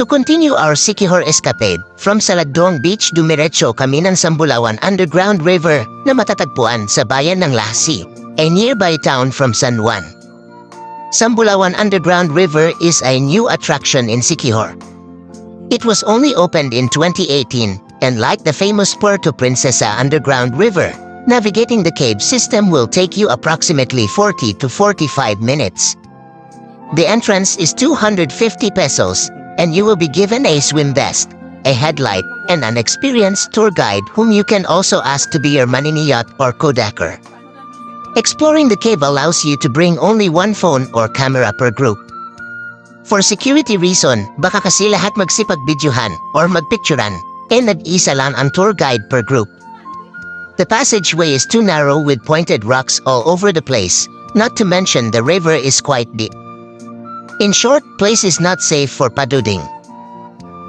continue our Siquijor escapade, from Salagdoong Beach dumiretso kami ng Sambulawan Underground River na matatagpuan sa bayan ng Lasi, a nearby town from San Juan. Sambulawan Underground River is a new attraction in Siquijor. It was only opened in 2018, and like the famous Puerto Princesa Underground River, navigating the cave system will take you approximately 40 to 45 minutes. The entrance is 250 pesos, and you will be given a swim vest, a headlight, and an experienced tour guide whom you can also ask to be your maniniyat or kodaker. Exploring the cave allows you to bring only one phone or camera per group. For security reason, baka kasi lahat magsipag-bidyuhan or magpicturan, and nag-isa lang ang tour guide per group. The passageway is too narrow with pointed rocks all over the place, not to mention the river is quite deep. In short, place is not safe for paduding.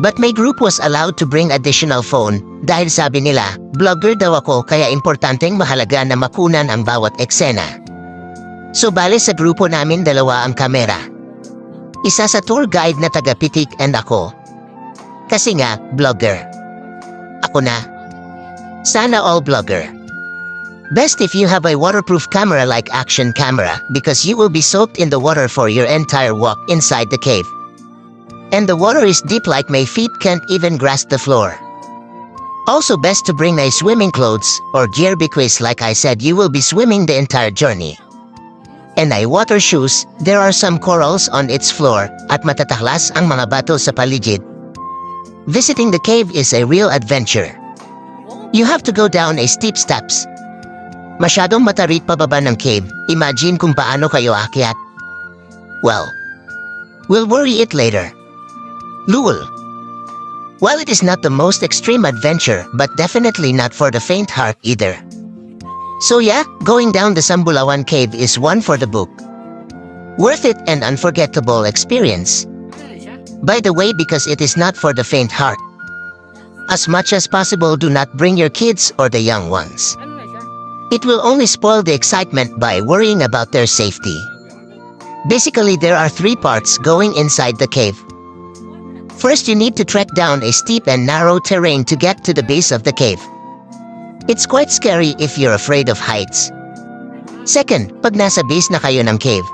But my group was allowed to bring additional phone dahil sabi nila, vlogger daw ako kaya importanteng mahalaga na makunan ang bawat eksena. So bale sa grupo namin dalawa ang kamera. Isa sa tour guide na taga-Pitik and ako. Kasi nga, vlogger. Ako na. Sana all vlogger. Best if you have a waterproof camera like action camera because you will be soaked in the water for your entire walk inside the cave. And the water is deep like my feet can't even grasp the floor. Also best to bring a swimming clothes or gear because like I said you will be swimming the entire journey. And a water shoes, there are some corals on its floor at matataklas ang mga bato sa paligid. Visiting the cave is a real adventure. You have to go down a steep steps. Masyadong matarik pababa ng cave, imagine kung paano kayo aakyat. Well, we'll worry it later. Lul. While it is not the most extreme adventure, but definitely not for the faint heart either. So yeah, going down the Sambulawan cave is one for the book. Worth it and unforgettable experience. By the way, because it is not for the faint heart. As much as possible, do not bring your kids or the young ones. It will only spoil the excitement by worrying about their safety. Basically, there are three parts going inside the cave. First, you need to trek down a steep and narrow terrain to get to the base of the cave. It's quite scary if you're afraid of heights. Second, pag nasa base na kayo ng cave,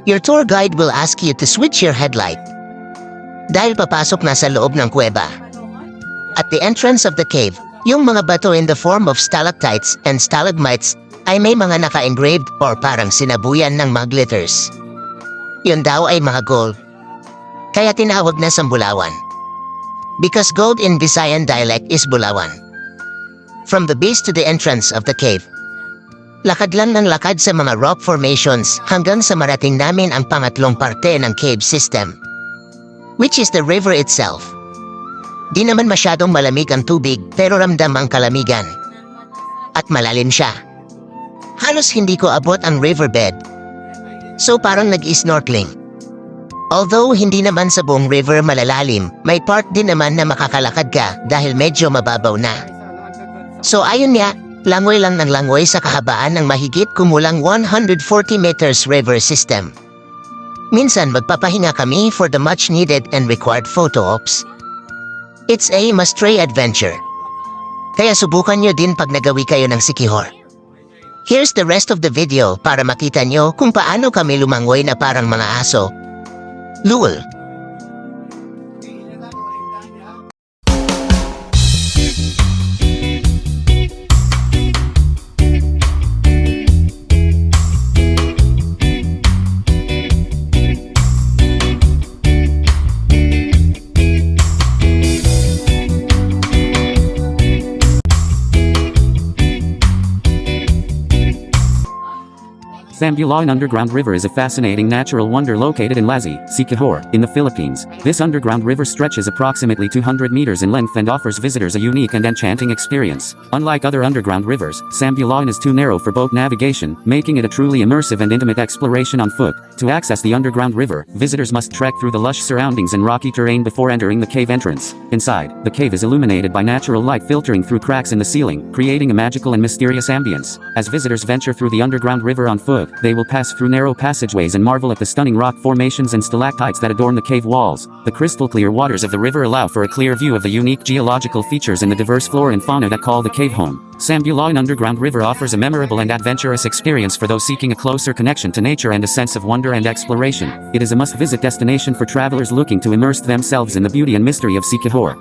your tour guide will ask you to switch your headlight. Dahil papasok na sa loob ng kuweba. At the entrance of the cave, yung mga bato in the form of stalactites and stalagmites ay may mga naka-engraved or parang sinabuyan ng mga glitters. Yun daw ay mga gold. Kaya tinawag na Sambulawan. Because gold in Visayan dialect is Bulawan. From the base to the entrance of the cave, lakad lang ng lakad sa mga rock formations hanggang sa marating namin ang pangatlong parte ng cave system, which is the river itself. Di naman masyadong malamig ang tubig pero ramdam ang kalamigan. At malalim siya. Halos hindi ko abot ang riverbed. So parang nag-snorkeling. Although hindi naman sa buong river malalalim, may part din naman na makakalakad ka dahil medyo mababaw na. So ayun nga, langoy lang ng langoy sa kahabaan ng mahigit kumulang 140 meters river system. Minsan magpapahinga kami for the much needed and required photo ops. It's a must-try adventure. Kaya subukan nyo din pag nagawi kayo ng Siquijor. Here's the rest of the video para makita nyo kung paano kami lumangoy na parang mga aso. Lul. Sambulawan Underground River is a fascinating natural wonder located in Lasi, Siquijor, in the Philippines. This underground river stretches approximately 200 meters in length and offers visitors a unique and enchanting experience. Unlike other underground rivers, Sambulawan is too narrow for boat navigation, making it a truly immersive and intimate exploration on foot. To access the underground river, visitors must trek through the lush surroundings and rocky terrain before entering the cave entrance. Inside, the cave is illuminated by natural light filtering through cracks in the ceiling, creating a magical and mysterious ambience. As visitors venture through the underground river on foot, foot, they will pass through narrow passageways and marvel at the stunning rock formations and stalactites that adorn the cave walls. The crystal-clear waters of the river allow for a clear view of the unique geological features and the diverse flora and fauna that call the cave home. Sambulawan Underground River offers a memorable and adventurous experience for those seeking a closer connection to nature and a sense of wonder and exploration. It is a must-visit destination for travelers looking to immerse themselves in the beauty and mystery of Siquijor.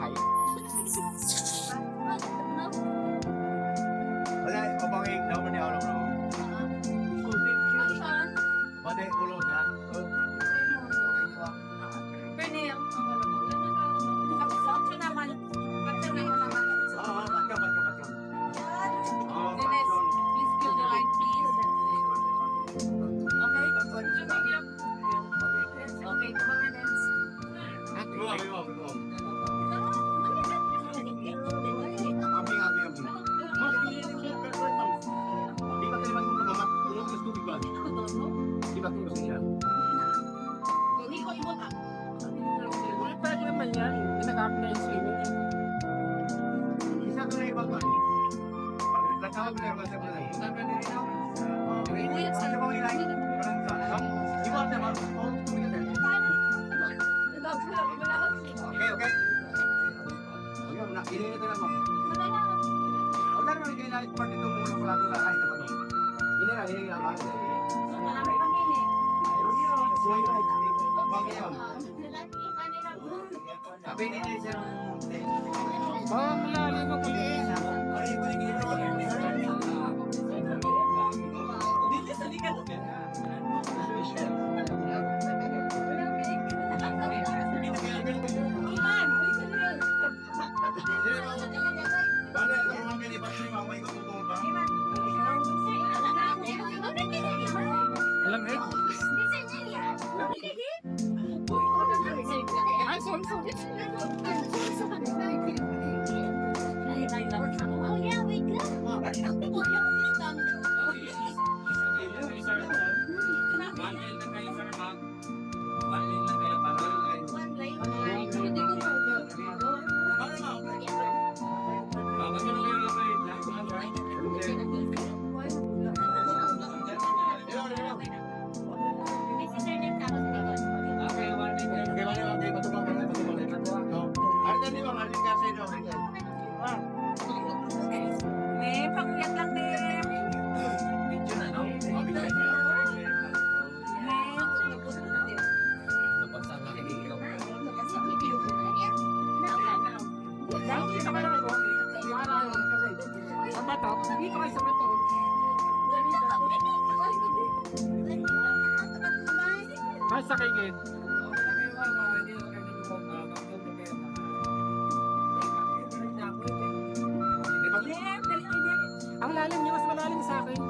Ang lalim niya, mas malalim sa akin.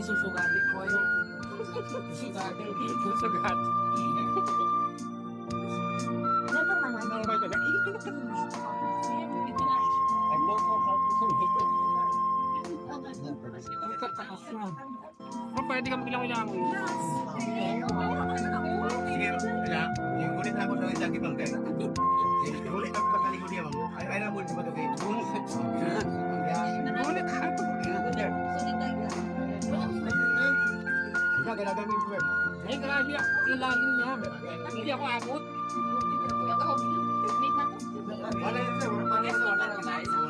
Susugatin ko yun. Susugat. Pwede ka maglang-ilangoy. Sige, wala. Yung ulit ako sa isang ibang kayo. Ulit ako sa likod niya, ma'am. Ay, na mo ito ba ito kayo? Ulit ako. Ikaw, ganagamit ko eh. Ay, grabe ako. Ilalim niya. Hindi ako abot. Wala yun, sir. Wala yun, wala yun.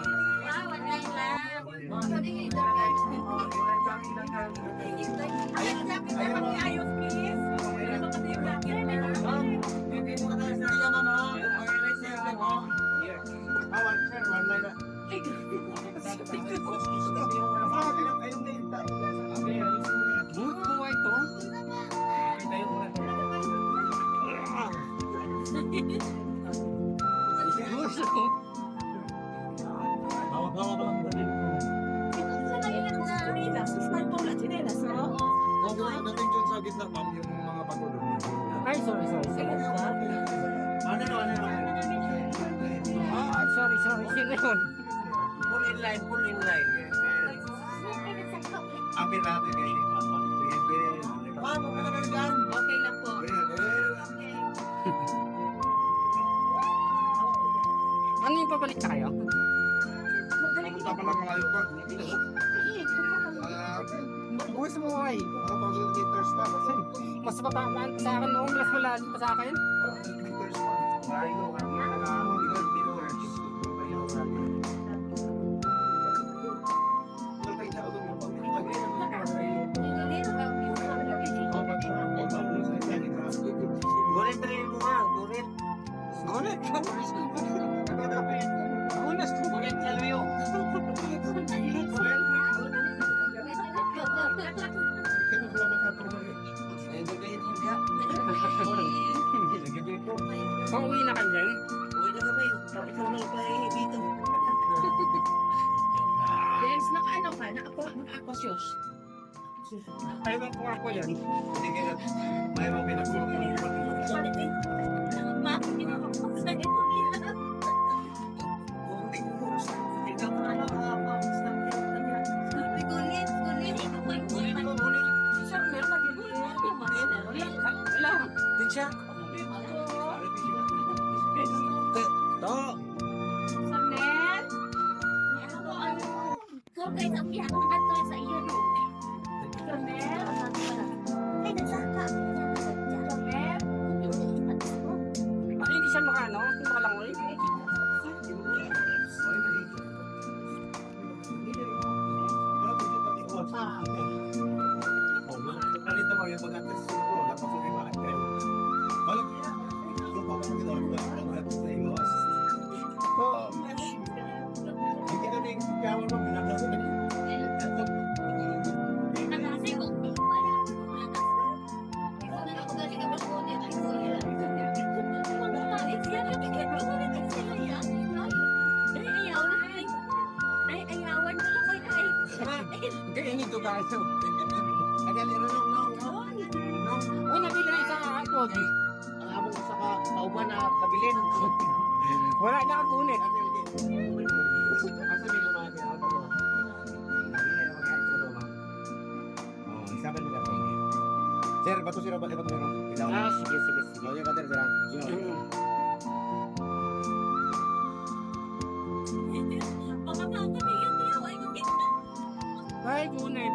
Buhay to. Dating dun sa gitna, ma'am, yung mga patulog. Ay, sorry. Ano? Sorry. Babalik na kayo? Punta pa lang malayo pa. Buwis mo ay. 1,000 liters pa. Mas matabaan pa sa akin noon. Mas malalim pa sa akin. Liters pa. Malayo. 100 liters. Gulit rin mo nga. Gulit. Gulit. Gulit. Gulit. Alayo. Pauwi na ka dyan? Yes, naka-ano ka? Naka-aquasios. Ayaw ko ako yan. Hindi kaya may mga pinagulong yung Wala. Din siya. To. Ay, hindi siya makano. Kung makalangoy. Nalita mo yung mag-atas sa ito. Dapat sa iba. Balik. Yung pagkakita sa iyo. Hindi kami kawal mo. Pinaglas na Kaya nito guys. Nagalira nung. Uy, nabili na isa iPod. Ang among sa kauban na kabilin. Wala na kagunit. Asa nila mga kaya ako. Isaban nila po. Sir, bato sila ba? Bato sila. Ah, sige, sige, sige. Oh, yung kader sila. Ay, gunit.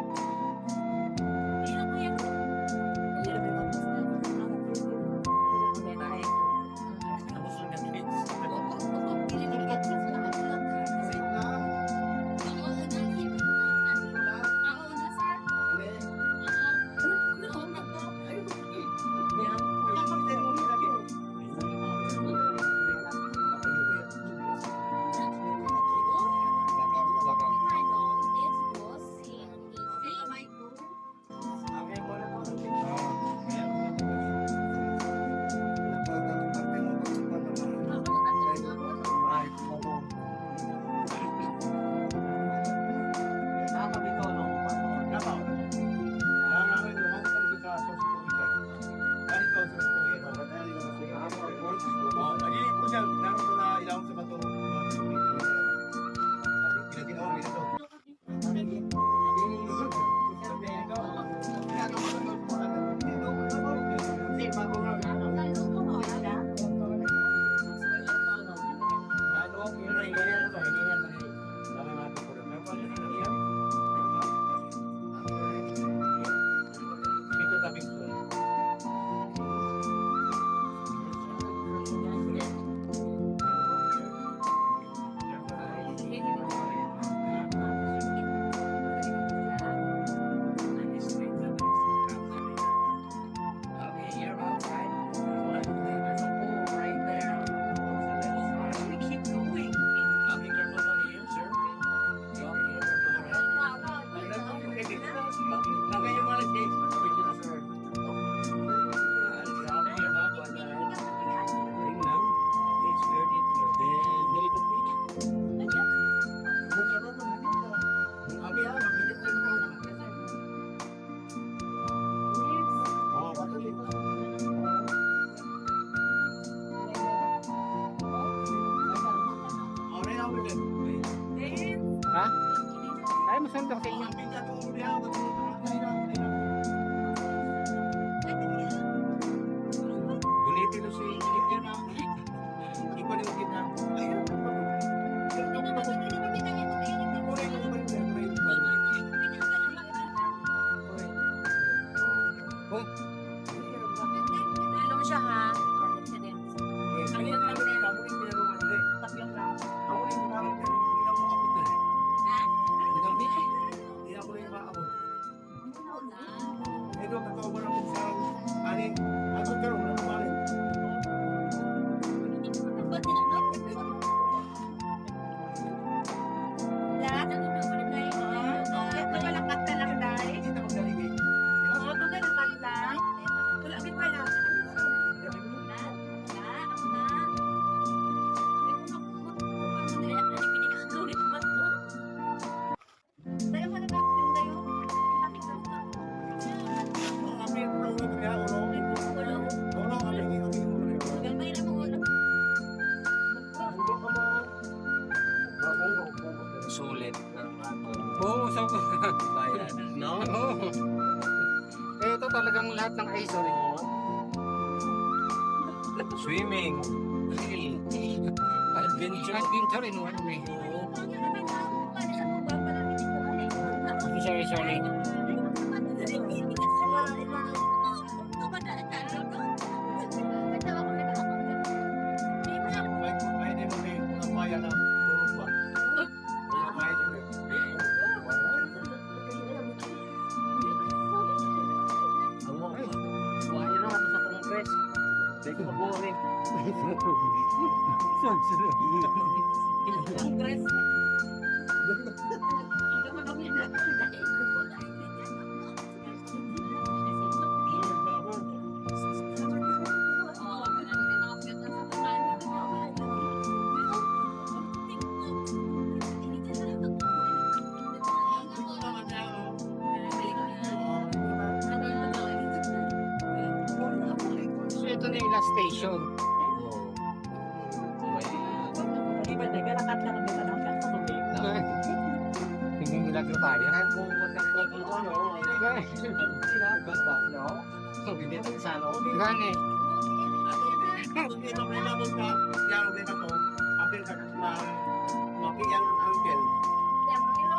Ha? Ay, masunod ako sa inyo. Gulitin na si Ilip na. Ipa ni Ilip na. Ayun. Tulong siya ha. Kami ang namin yung kamu yung pinaruman rin. Tatlong lang. Ako yung namin hindi na makapot na. Hindi ako yung makapot. Ito, katao ba naman sa ani? Ako karoon na naman. Lahat ano na wala tayo. Ito wala kanta lang dahil. Hindi na magdaligay. Oo, ito wala kanta. Wala bit wala. Mga kami yung tulong ito kaya, ulo. Ulo kami yung Sulit ng ano. Oo, so Bayan. No? Oo. Eh, ito talagang lahat ng ISO rin. Swimming. Adventure. Adventure in one way. Sorry. May di mo may mga bayan na puro ba? Mga bayan na Buhay na ako sa Congress. Hindi ko mabuhay. So ito na yung last station. Hindi nilagyo tayo. Kung magkakot ko, no? Hindi ito sa ano. Gani. Hindi na may labot ka, yan may bato, apil ka na mapiyang ang uncle.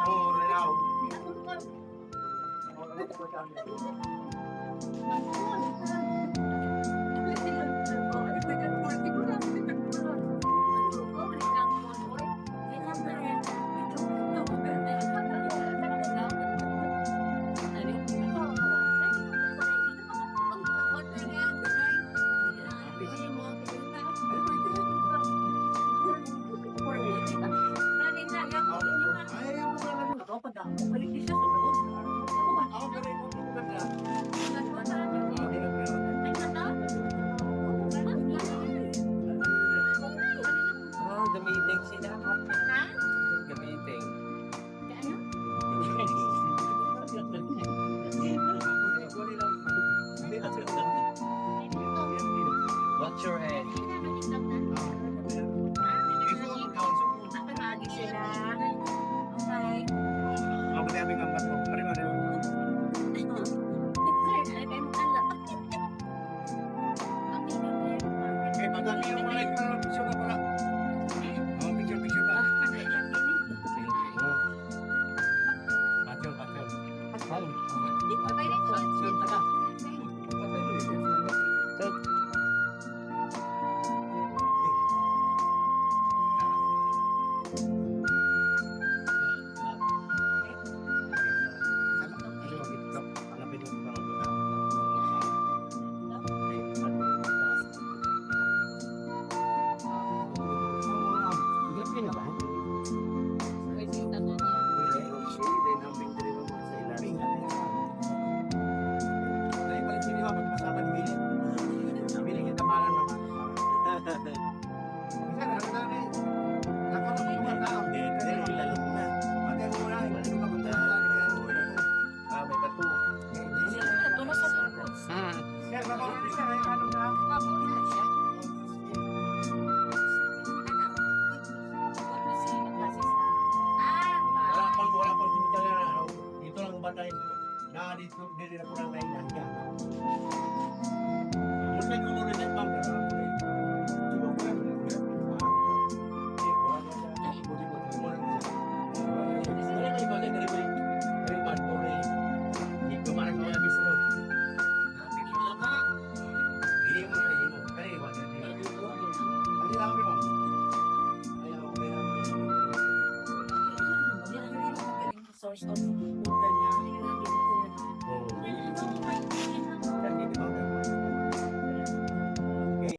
Oo, rayaw.